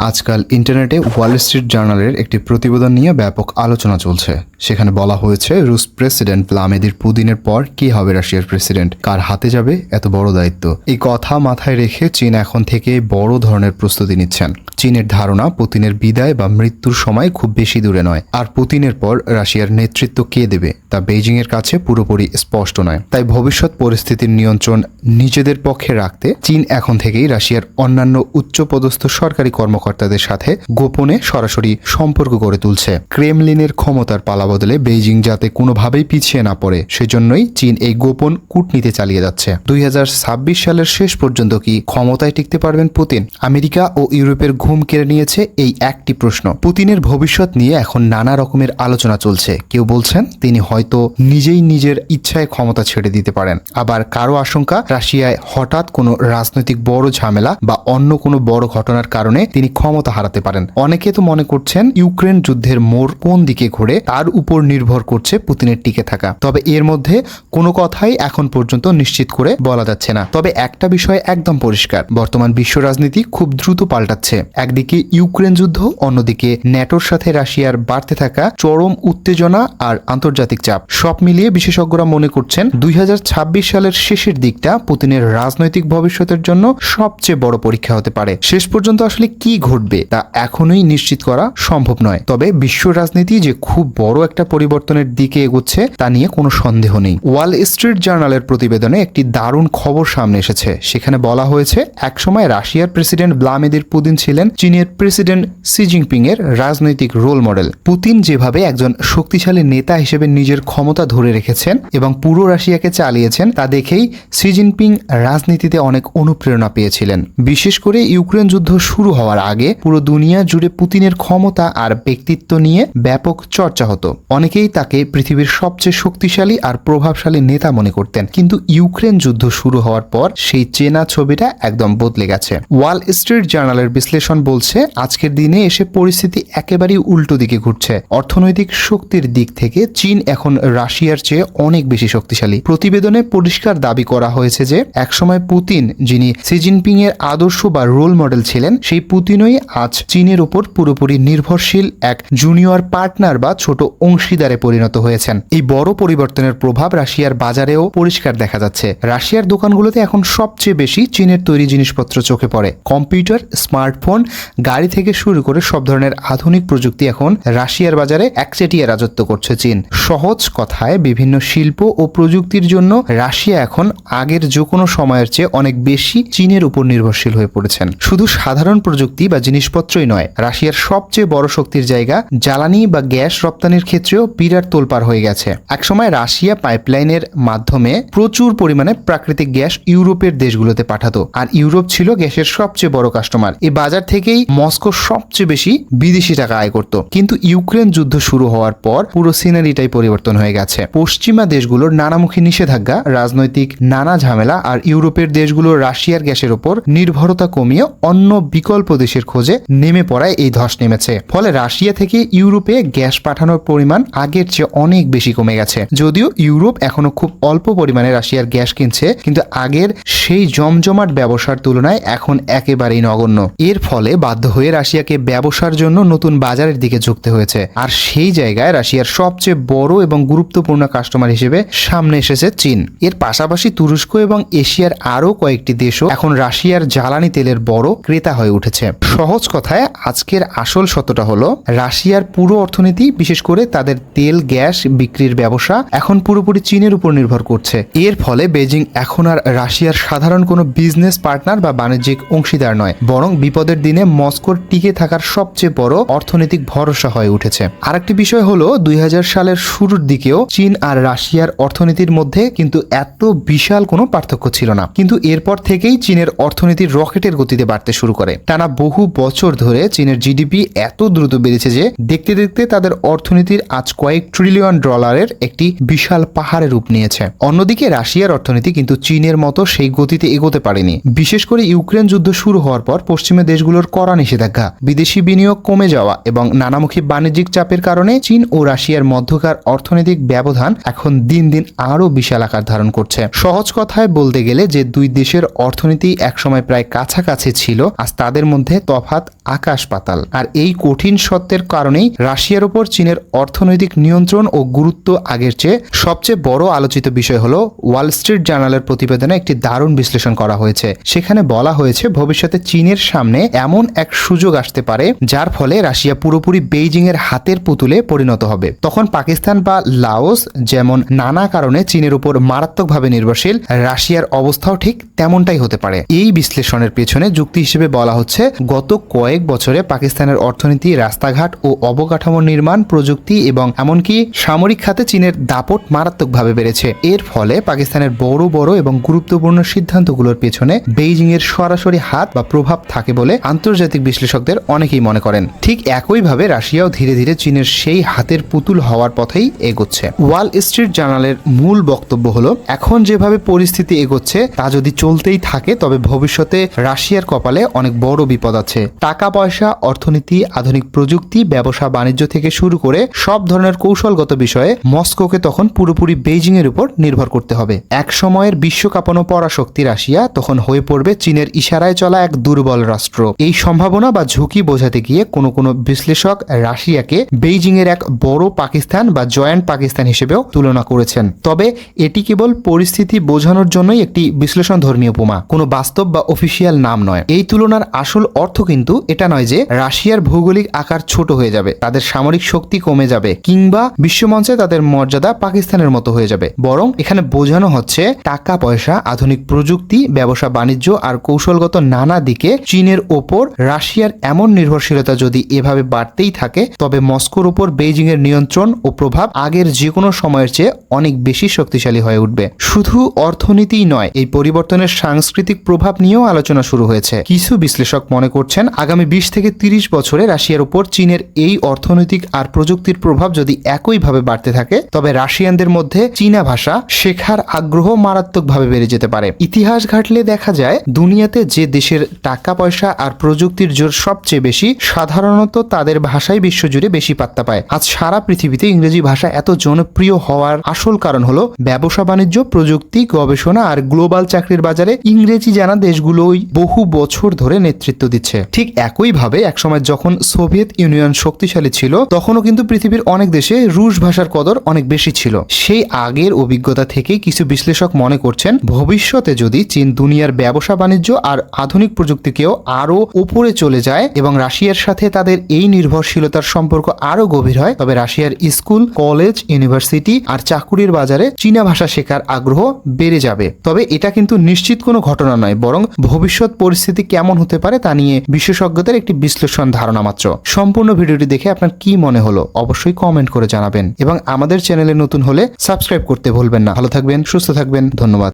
আজকাল ইন্টারনেটে Wall Street জার্নালের একটি প্রতিবেদন নিয়ে ব্যাপক আলোচনা চলছে। সেখানে বলা হয়েছে রুশ প্রেসিডেন্ট ভ্লাদিমির পুতিনের পর কি হবে রাশিয়ার প্রেসিডেন্ট, কার হাতে যাবে এত বড় দায়িত্ব। এই কথা মাথায় রেখে চীন এখন থেকে বড় ধরনের প্রস্তুতি নিচ্ছেন। চীনের ধারণা পুতিনের বিদায় বা মৃত্যুর সময় খুব বেশি দূরে নয়, আর পুতিনের পর রাশিয়ার নেতৃত্ব কে দেবে তা বেইজিং এর কাছে পুরোপুরি স্পষ্ট নয়। তাই ভবিষ্যৎ পরিস্থিতির নিয়ন্ত্রণ নিজেদের পক্ষে রাখতে চীন এখন থেকেই রাশিয়ার অন্যান্য উচ্চপদস্থ সরকারি কর্মকর্তাদের সাথে গোপনে সরাসরি সম্পর্ক গড়ে তুলছে। ক্রেমলিনের ক্ষমতার পালাবদলে বেইজিং যাতে কোনোভাবেই পিছিয়ে না পড়ে, সেজন্যই চীন এই গোপন কূটনীতি চালিয়ে যাচ্ছে। 2026 সালের শেষ পর্যন্ত কি ক্ষমতায় টিকতে পারবেন পুতিন? আমেরিকা ও ইউরোপের ঘুম কেড়ে নিয়েছে এই একটি প্রশ্ন। পুতিনের ভবিষ্যৎ নিয়ে এখন নানা রকমের আলোচনা চলছে। কেউ বলছেন তিনি হয়তো নিজেই নিজের ইচ্ছায় ক্ষমতা ছেড়ে দিতে পারেন, আবার কারো আশঙ্কা রাশিয়ায় হঠাৎ কোনো রাজনৈতিক বড় ঝামেলা বা অন্য কোনো বড় ঘটনার কারণে তিনি ক্ষমতা হারাতে পারেন। অনেকে তো মনে করছেন ইউক্রেন যুদ্ধের মোড় কোন দিকে ঘোরে তার উপর নির্ভর করছে পুতিনের টিকে থাকা। তবে এর মধ্যে কোনো কথাই এখন পর্যন্ত নিশ্চিত করে বলা যাচ্ছে না। তবে একটা বিষয় একদম পরিষ্কার, বর্তমান বিশ্ব রাজনীতি খুব দ্রুত পাল্টাচ্ছে। একদিকে ইউক্রেন যুদ্ধ, অন্যদিকে ন্যাটোর সাথে রাশিয়ার বাড়তে থাকা চরম উত্তেজনা আর আন্তর্জাতিক চাপ, সব মিলিয়ে বিশেষজ্ঞরা মনে করছেন 2026 সালের শেষের দিকটা পুতিনের রাজনৈতিক ভবিষ্যতের জন্য সবচেয়ে বড় পরীক্ষা হতে পারে। শেষ পর্যন্ত আসলে কি ঘটবে তা এখনোই নিশ্চিত করা সম্ভব নয়, তবে বিশ্ব রাজনীতি যে খুব বড় একটা পরিবর্তনের দিকে এগোচ্ছে তা নিয়ে কোনো সন্দেহ নেই। ওয়াল স্ট্রিট জার্নালের প্রতিবেদনে একটি দারুণ খবর সামনে এসেছে। সেখানে বলা হয়েছে একসময় রাশিয়ার প্রেসিডেন্ট ভ্লাদিমির পুতিন ছিলেন চীনের প্রেসিডেন্ট শি জিনপিং এর রাজনৈতিক রোল মডেল। পুতিন যেভাবে একজন শক্তিশালী নেতা হিসেবে নিজের ক্ষমতা ধরে রেখেছেন এবং পুরো রাশিয়াকে চালিয়েছেন তা দেখেই শি জিনপিং রাজনীতিতে অনেক অনুপ্রেরণা পেয়েছিলেন। বিশেষ করে ইউক্রেন যুদ্ধ শুরু হওয়ার আগে পুরো দুনিয়া জুড়ে পুতিনের ক্ষমতা আর ব্যক্তিত্ব নিয়ে ব্যাপক চর্চা হতো। অনেকেই তাকে পৃথিবীর সবচেয়ে শক্তিশালী আর প্রভাবশালী নেতা মনে করতেন। কিন্তু ইউক্রেন যুদ্ধ শুরু হওয়ার পর সেই চেনা ছবিটা একদম বদলে গেছে। ওয়াল স্ট্রিট জার্নালের বিশ্লেষণ বলছে আজকের দিনে এসে পরিস্থিতি একেবারেই উল্টো দিকে ঘুরছে। অর্থনৈতিক শক্তির দিক থেকে চীন এখন রাশিয়ার চেয়ে অনেক বেশি শক্তিশালী। প্রতিবেদনে পরিষ্কার দাবি করা হয়েছে যে একসময় পুতিন, যিনি শি জিনপিং এর আদর্শ বা রোল মডেল ছিলেন, সেই পুতিনই আজ চীনের উপর পুরোপুরি নির্ভরশীল এক জুনিয়র পার্টনার বা ছোট অংশীদারে পরিণত হয়েছেন। এই বড় পরিবর্তনের প্রভাব রাশিয়ার বাজারেও পরিষ্কার দেখা যাচ্ছে। রাশিয়ার দোকানগুলোতে এখন সবচেয়ে বেশি চীনের তৈরি জিনিসপত্র চোখে পড়ে। কম্পিউটার, স্মার্টফোন, গাড়ি থেকে শুরু করে সব ধরনের আধুনিক প্রযুক্তি এখন রাশিয়ার বাজারে একচেটিয়া রাজত্ব করছে চীন। সহজ কথায় বিভিন্ন শিল্প ও প্রযুক্তির জন্য রাশিয়া এখন আগের যে কোনো সময়ের চেয়ে অনেক বেশি চীনের উপর নির্ভরশীল হয়ে পড়েছেন। শুধু সাধারণ প্রযুক্তি বা জিনিসপত্রই নয়, রাশিয়ার সবচেয়ে বড় শক্তির জায়গা জ্বালানি বা গ্যাস রপ্তানির ক্ষেত্রেও বিরাট তোলপাড় হয়ে গেছে। একসময় রাশিয়া পাইপলাইনের মাধ্যমে প্রচুর পরিমাণে প্রাকৃতিক গ্যাস ইউরোপের দেশগুলোতে পাঠাতো, আর ইউরোপ ছিল গ্যাসের সবচেয়ে বড় কাস্টমার। এই বাজার থেকেই মস্কো সবচেয়ে বেশি বিদেশি টাকা আয় করত। কিন্তু ইউক্রেন যুদ্ধ শুরু হওয়ার পর পুরো সিনারিটাই পরিবর্তন হয়ে গেছে। পশ্চিমা দেশগুলোর নানামুখী নিষেধাজ্ঞা, রাজনৈতিক নানা ঝামেলা আর ইউরোপের দেশগুলোর রাশিয়ার গ্যাসের উপর নির্ভরতা কমিয়ে অন্য বিকল্প দেশের খোঁজে নেমে পড়ায় এই ধস নেমেছে। ফলে রাশিয়া থেকে ইউরোপে গ্যাস পাঠানোর পরিমাণ আগের চেয়ে অনেক বেশি কমে গেছে। যদিও ইউরোপ এখনো খুব অল্প পরিমাণে রাশিয়ার গ্যাস কিনছে, কিন্তু আগের সেই জমজমাট ব্যবসার তুলনায় এখন একেবারেই নগণ্য। এর ফলে বাধ্য হয়ে রাশিয়াকে ব্যবসার জন্য নতুন বাজারের দিকে ঝুঁকতে হয়েছে। আর সেই জায়গায় রাশিয়ার সবচেয়ে বড় এবং গুরুত্বপূর্ণ কাস্টমার হিসেবে সামনে এসেছে চীন। এর পাশাপাশি তুরস্ক এবং এশিয়ার আরও কয়েকটি দেশও এখন রাশিয়ার জ্বালানি তেলের বড় ক্রেতা হয়ে উঠেছে। সহজ কথায় আজকের আসল সত্যটা হলো রাশিয়ার পুরো অর্থনীতি, বিশেষ করে তাদের তেল গ্যাস বিক্রির ব্যবসা, এখন পুরোপুরি চীনের উপর নির্ভর করছে। এর ফলে বেজিং এখন আর রাশিয়ার সাধারণ কোনো বিজনেস পার্টনার বা বাণিজ্যিক অংশীদার নয়, বরং বিপদের দিনে মস্কোর টিকে থাকার সবচেয়ে বড় অর্থনৈতিক ভরসা হয়ে উঠেছে। আরেকটি বিষয় হলো 2000 সালের শুরুর দিকেও চীন আর রাশিয়ার অর্থনীতির মধ্যে কিন্তু এত বিশাল কোনো পার্থক্য ছিল না। কিন্তু এরপর থেকেই চীনের অর্থনীতির রকেটের গতিতে বাড়তে শুরু করে। টানা বহু বছর ধরে চীনের জিডিপি এত দ্রুত বেড়েছে যে দেখতে দেখতে তাদের অর্থনীতির আজ কয়েক ট্রিলিয়ন ডলারের একটি বিশাল পাহাড়ের রূপ নিয়েছে। অন্যদিকে রাশিয়ার অর্থনীতি কিন্তু চীনের মতো সেই গতিতে এগোতে পারেনি। বিশেষ করে ইউক্রেন যুদ্ধ শুরু হওয়ার পর পশ্চিমা দেশগুলোর কড়া নিষেধাজ্ঞা, বিদেশি বিনিয়োগ কমে যাওয়া এবং নানামুখী বাণিজ্যিক চাপের কারণে চীন ও রাশিয়ার মধ্যকার অর্থনৈতিক ব্যবধান এখন দিন দিন আরো বিশাল আকার ধারণ করছে। সহজ কথায় বলতে গেলে যে দুই দেশের অর্থনীতি একসময় প্রায় কাছাকাছি ছিল, আজ তাদের মধ্যে তফাৎ আকাশ পাতাল। আর এই কঠিন সত্যের কারণেই রাশিয়ার উপর চীনের অর্থনৈতিক নিয়ন্ত্রণ ও গুরুত্ব আগের চেয়ে সবচেয়ে বড় আলোচিত বিষয় হলো ওয়াল স্ট্রিট জার্নালের প্রতিবেদনে একটি দারুণ বিশ্লেষণ করা হয়েছে। সেখানে বলা হয়েছে ভবিষ্যতে চীনের সামনে এমন এক সুযোগ আসতে পারে যার ফলে রাশিয়া পুরোপুরি বেইজিং এর হাতের পুতুলে পরিণত হবে। তখন পাকিস্তান বা লাওস যেমন নানা কারণে চীনের উপর মারাত্মকভাবে নির্ভরশীল, রাশিয়ার অবস্থাও ঠিক তেমনটাই হতে পারে। এই বিশ্লেষণের পেছনে যুক্তি হিসেবে বলা হচ্ছে গত কয়েক বছরে পাকিস্তানের অর্থনীতি, রাস্তাঘাট ও অবকাঠামো নির্মাণ, প্রযুক্তি এবং এমনকি সামরিক খাতে চীনের দাপট মারাত্মকভাবে বেড়েছে। এর ফলে পাকিস্তানের বড় বড় এবং গুরুত্বপূর্ণ সিদ্ধান্তগুলোর পেছনে বেইজিং এর সরাসরি হাত বা প্রভাব থাকে বলে আন্তর্জাতিক বিশ্লেষকদের অনেকেই মনে করেন। ঠিক একইভাবে রাশিয়াও ধীরে ধীরে চীনের সেই হাতের পুতুল হওয়ার পথেই এগোচ্ছে। ওয়াল স্ট্রিট জার্নালের মূল বক্তব্য হলো এখন যেভাবে পরিস্থিতি এগোচ্ছে তা যদি চলতেই থাকে তবে ভবিষ্যতে রাশিয়ার কপালে অনেক বড় বিপদ আছে। টাকা পয়সা, অর্থনীতি, আধুনিক প্রযুক্তি, ব্যবসা বাণিজ্য থেকে শুরু করে সব ধরনের কৌশলগত বিষয়ে মস্কোকে তখন পুরোপুরি বেইজিং এর উপর নির্ভর করতে হবে। এক সময়ের বিশ্বকাপানো পরাশক্তি রাশিয়া তখন হয়ে পড়বে চীনের ইশারায় চলা এক দুর্বল রাষ্ট্র। এই সম্ভাবনা বা ঝুঁকি বোঝাতে গিয়ে কোনো বিশ্লেষক রাশিয়াকে বেইজিং এর এক বড় পাকিস্তান বা জয়েন্ট পাকিস্তান হিসেবেও তুলনা করেছেন। তবে এটি কেবল পরিস্থিতি বোঝানোর জন্যই একটি বিশ্লেষণ ধর্মীয় উপমা, কোনো বাস্তব বা অফিসিয়াল নাম নয়। এই তুলনার আসল অর্থ কিন্তু এটা নয় যে রাশিয়ার ভৌগোলিক আকার ছোট হয়ে যাবে, তাদের সামরিক শক্তি কমে যাবে কিংবা বিশ্বমঞ্চে তাদের মর্যাদা পাকিস্তানের মতো হয়ে যাবে। বরং এখানে বোঝানো হচ্ছে টাকা পয়সা, আধুনিক প্রযুক্তি, ব্যবসা বাণিজ্য আর কৌশলগত নানা দিকে চীনের ওপর রাশিয়ার এমন নির্ভরশীলতা যদি এভাবে বাড়তেই থাকে তবে মস্কোর উপর বেইজিং এর নিয়ন্ত্রণ ও প্রভাব আগের যে কোনো সময়ের চেয়ে অনেক বেশি শক্তিশালী হয়ে উঠবে। শুধু অর্থনীতিই নয়, এই পরিবর্তনের সাংস্কৃতিক প্রভাব নিয়েও আলোচনা শুরু হয়েছে। কিছু বিশ্লেষক মনে করছেন আগামী 20 থেকে 30 বছরে রাশিয়ার উপর চীনের এই অর্থনৈতিক আর প্রযুক্তির প্রভাব যদি একইভাবে বাড়তে থাকে তবে রাশিয়ানদের মধ্যে চীনা ভাষা শেখার আগ্রহ মারাত্মকভাবে বেড়ে যেতে পারে। ইতিহাস ঘাটলে দেখা যায় দুনিয়াতে যে দেশের টাকা পয়সা আর প্রযুক্তির জোর সবচেয়ে বেশি সাধারণত তাদের ভাষাই বিশ্বজুড়ে বেশি পাত্তা পায়। আজ সারা পৃথিবীতে ইংরেজি ভাষা এত জনপ্রিয় হওয়ার আসল কারণ হলো ব্যবসা বাণিজ্য, প্রযুক্তি, গবেষণা আর গ্লোবাল চাকরির বাজারে ইংরেজি জানা দেশগুলোই বহু বছর ধরে নেতৃত্ব দিচ্ছে। ঠিক একইভাবে একসময় যখন সোভিয়েত ইউনিয়ন শক্তিশালী ছিল তখনও কিন্তু পৃথিবীর অনেক দেশে রুশ ভাষার কদর অনেক বেশি ছিল। সেই আগের অভিজ্ঞতা থেকে কিছু বিশ্লেষক মনে করছেন ভবিষ্যতে যদি চীন দুনিয়ার ব্যবসা বাণিজ্য আর আধুনিক প্রযুক্তিকেও আরো উপরে চলে যায় এবং রাশিয়ার সাথে তাদের এই নির্ভরশীলতার সম্পর্ক আরো গভীর হয় তবে রাশিয়ার স্কুল, কলেজ, ইউনিভার্সিটি আর চাকুরির বাজারে চীনা ভাষা শেখার আগ্রহ বেড়ে যাবে। তবে এটা কিন্তু নিশ্চিত কোনো ঘটনা নয়, বরং ভবিষ্যৎ পরিস্থিতি কেমন হতে পারে তা নিয়ে বিশেষজ্ঞদের একটি বিশ্লেষণ ধারণা মাত্র। সম্পূর্ণ ভিডিওটি দেখে আপনার কি মনে হলো অবশ্যই কমেন্ট করে জানাবেন এবং আমাদের চ্যানেলে নতুন হলে সাবস্ক্রাইব করতে ভুলবেন না। ভালো থাকবেন, সুস্থ থাকবেন, ধন্যবাদ।